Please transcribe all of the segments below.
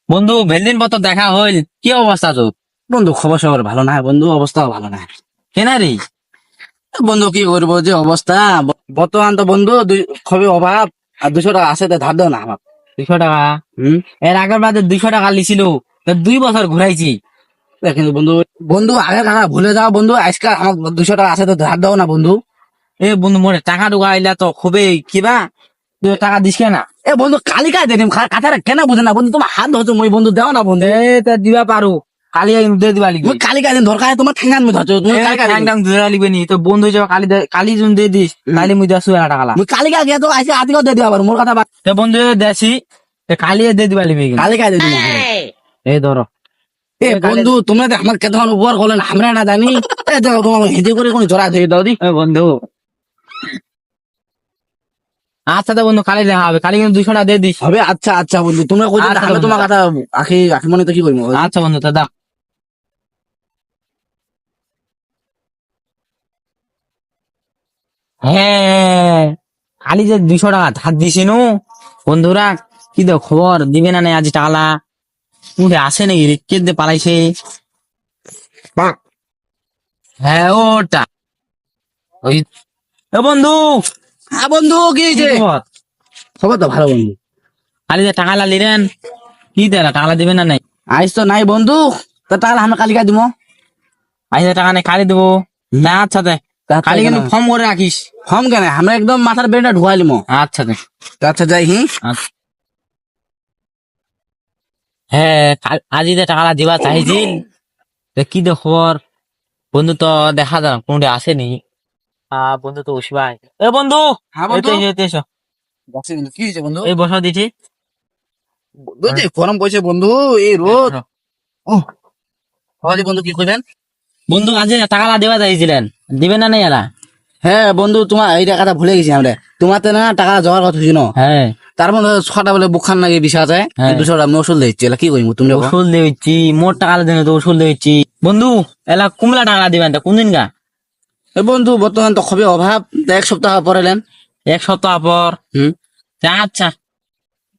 বন্ধু ভেলদিন পর তো দেখা হইল, কি অবস্থা তোর? বন্ধু খবর সবার ভালো না বন্ধু, অবস্থাও ভালো না কেনা রে? বন্ধু। কি করবো যে অবস্থা, বর্তমান তো বন্ধু খুবই অভাব। আর 200 টাকা আছে তো ধার দাও না আমার। 200 টাকা? হম এর আগের বাদে 200 টাকা লিছিল, তো 2 বছর ঘুরাইছি। কিন্তু বন্ধু, বন্ধু আগের কথা ভুলে যাও বন্ধু, আজকাল আমার 200 টাকা আছে তো ধার দাও না বন্ধু। এ বন্ধু মোরে টাকা ঢুকা আইলা তো খুবই কিবা, তুই টাকা দিস কেনা? এ বন্ধু কালি কাজ দিম কাথাটা কেন বুঝে না বন্ধু, তোমার হাত ধরছো মই বন্ধু, দেও না বন্ধু। এ তা দিবা পারো, কালি দিয়ে দিবা লিখবি। তুমি কালি কাজ দিন দরকার তোমার ঠেঙ্গান মধ্যে ধরছো, তুমি কালি কাজ দিন। ধরে লিখবে নি তো বন্ধু হিসেবে কালি জুন দিয়ে দিস, তাইলে মুই দেড়শো টাকা লা। মুই কালি কাজ দিয়ে তো আজকে আজকেও দিয়ে দিবা পারো, মোর কথা বাদ। তো বন্ধু দেশি কালি দিয়ে দিবা লিখবি। কালি কাজ দিয়ে দিন। এই ধরো। এ বন্ধু তোমরা তো আমার কেতন উপর করলেন, আমরা না জানি। এ দাও তোমার হেঁটে করে কোনো জোড়া ধরে দাও দি। এ বন্ধু আচ্ছা তো বন্ধু কালি দেখা হবে, কালি কিন্তু 200 টাকা দিয়ে দিস। হবে আচ্ছা আচ্ছা বন্ধু, তোমরা কই আচ্ছা আমি বন্ধু। তোমার কথা আখি আখি মনে তো কি করবো। আচ্ছা বন্ধু তা দাও। হ্যাঁ, কালি যে 200 টাকা ধার দিছি নু বন্ধুরা, কি দেখ খবর দিবে না নাই আজ টালা উঠে আসে নাকি রে? কে দিয়ে পালাইছে? হ্যাঁ ওটা ওই। এ বন্ধু, হ্যাঁ বন্ধু কি কি হয়েছে? খবর? খবর তো ভালো বন্ধু। কালি যে টাকা লালি রেন, কি দেলা টাকা দিবে না নাই? আইস তো নাই বন্ধু, তা তাহলে আমরা কালিকা দিব। আইসা টাকা নাই কালি দেবো না? আচ্ছা দে, কালি কিন্তু ফর্ম করে রাখিস। হম কেন আমরা একদম মাথার ব্রেনটা ঢুকাই লিমো। আচ্ছা দে। আচ্ছা যাই হি। আচ্ছা। হ্যাঁ আজি যে টাকা দিবা চাইছিল, তা কি দে খবর? বন্ধু তো দেখা যায় কোনটা আসেনি। বন্ধু তো উসবাই। এ বন্ধু, হ্যাঁ এই বন্ধু। তো এই তো এসো। বসে বন্ধু, কি হয়েছে বন্ধু? এই বসা দিছি। বুঝলি গরম পড়ছে বন্ধু, এই রোদ। ও হলি বন্ধু কি কইবেন? বন্ধু আজ টাকা দেওয়া চাইছিলেন, দিবেন না নাই এলা? হ্যাঁ বন্ধু তোমার এই টাকাটা ভুলে গেছি আমরা। তোমার তো না টাকা জোগাড় কথা ছিল, হ্যাঁ তার মধ্যে ছটা বলে বুখান নাকি বিষা যায়। হ্যাঁ। 200 টাকা আমি ওষুধ দিচ্ছি, এলা কি কইমু তুমি? ওষুধ দিচ্ছি, মোট টাকা দেন তো ওষুধ দিচ্ছি। বন্ধু এলা কুমলা টাকা দিবেন, কোন দিন গা? এ বন্ধু বর্তমান তো খুবই অভাব, তা 1 সপ্তাহ পরে নেন। 1 সপ্তাহ পর? হুম আচ্ছা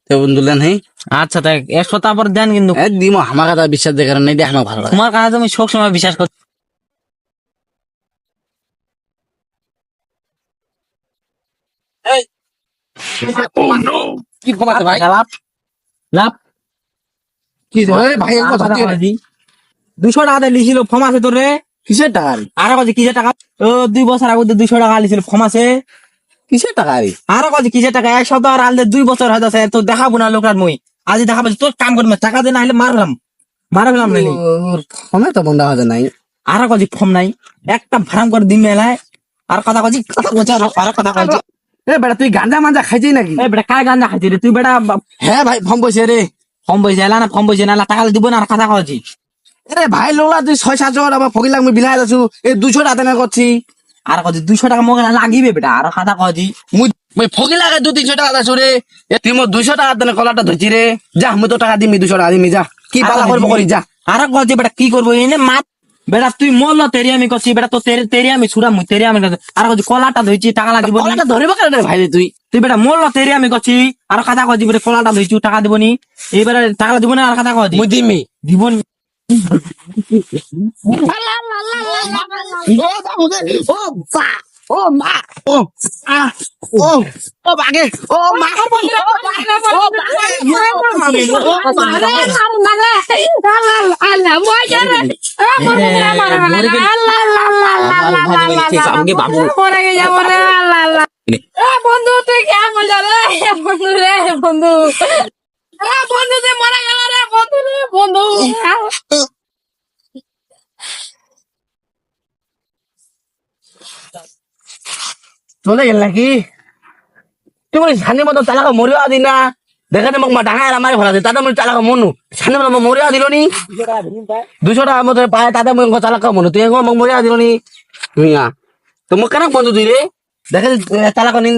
তো বন্ধু নেন। হি আচ্ছা, তাই 1 সপ্তাহ পর দেন কিন্তু। দিম আমার কথা বিশ্বাস দেখার নাই, দেখ আমার ভালো লাগে। তোমার কাছে তুমি সব সময় বিশ্বাস কর। এই, কি খবর আছে ভাই? লাভ লাভ কি রে? এই ভাই একবার ধরতে গেলে। 200 টাকা দিয়ে লিছিল ফর্ম আছে তোর রে। কিসের টাকা রে? আরো কাছে কিসের টাকা? ও 2 বছর আগে 200 টাকা লিছিল ফর্ম আছে। কিসের টাকা রে? আরো কাছে কিসের টাকা? 1 সপ্তাহ আর আলদে 2 বছর হয়ে তো দেখাবো না লোকার মই। আজ দেখাবো, তোর কাম করবি না, টাকা দিয়ে না হলে মারলাম নাইলে। ওর ফোনে তো বন্ধ হওয়া নাই। আরো কাছে ফর্ম নাই, একটা ভাড়াম করে দিন মেলায়। আর কথা কাছি আর কথা কাছি। এ বেটা তুই গাঁজা মাজা খাইছিস নাকি? এই বেটা কায় গান খাইছি রে তুই? বেটা হ্যাঁ ভাই ফোন পয়সা রে। ফর্ম বইছে এলা না, ফর্ম বইছে না টাকা দিব না, আর কথা কাছি। আরে ভাই লোলা তুই 6-7 টাকা ফকির লাগবে বিলাই আছো, এই 200 টাকা দেনা করছি। আর কাছে 200 টাকা মগে লাগিবে বেটা, আর কথা কাছি। মুই ফকির লাগে 200-300 টাকা দাসু রে। এ তুই মোর 200 টাকা দেনা কলাটা ধরছি রে। যা মুই তো টাকা দিমি, 200 টাকা দিমি, যা কি পালা করবো করি যা। আর কাছে বেটা কি করবো এনে মাত। বেটা তুই মরল তেরি আমি করছি বেটা, তো তেরি আমি ছুড়া মুই তেরি আমি। আর কাছে কলাটা ধইছি টাকা লাগিব না। কলাটা ধরিব কেন রে ভাই রে তুই? তুই বেটা মরল তেরি আমি করছি, আর কথা কাছি বেটা কলাটা ধইছি টাকা দিবনি। এইবারে টাকা দিব না, আর কথা কাছি মুই দিমি। দিবনি। ও বা ও মা ও আ ও ও বাগে ও মা বন্ধু তুই কেমন রে বন্ধু রে বন্ধু বন্ধু তুই মরে গেল রে বন্ধু রে বন্ধু চলে গেল নাকি? তুই বলি সামনে মতো তালাকা মরিয়া দি না, দেখাতে মোক ডাঙা আমার ভরা দে, তাতে মই তালাকা মনু সামনে মতো মরিয়া দিল নি। 200 টাকা মতো পায়, তাতে মই তালাকা মনু, তুই মোক মরিয়া দিল নি। তুই তো মোক কেন বন্ধু তুই রে, দেখে তালাকা নিন।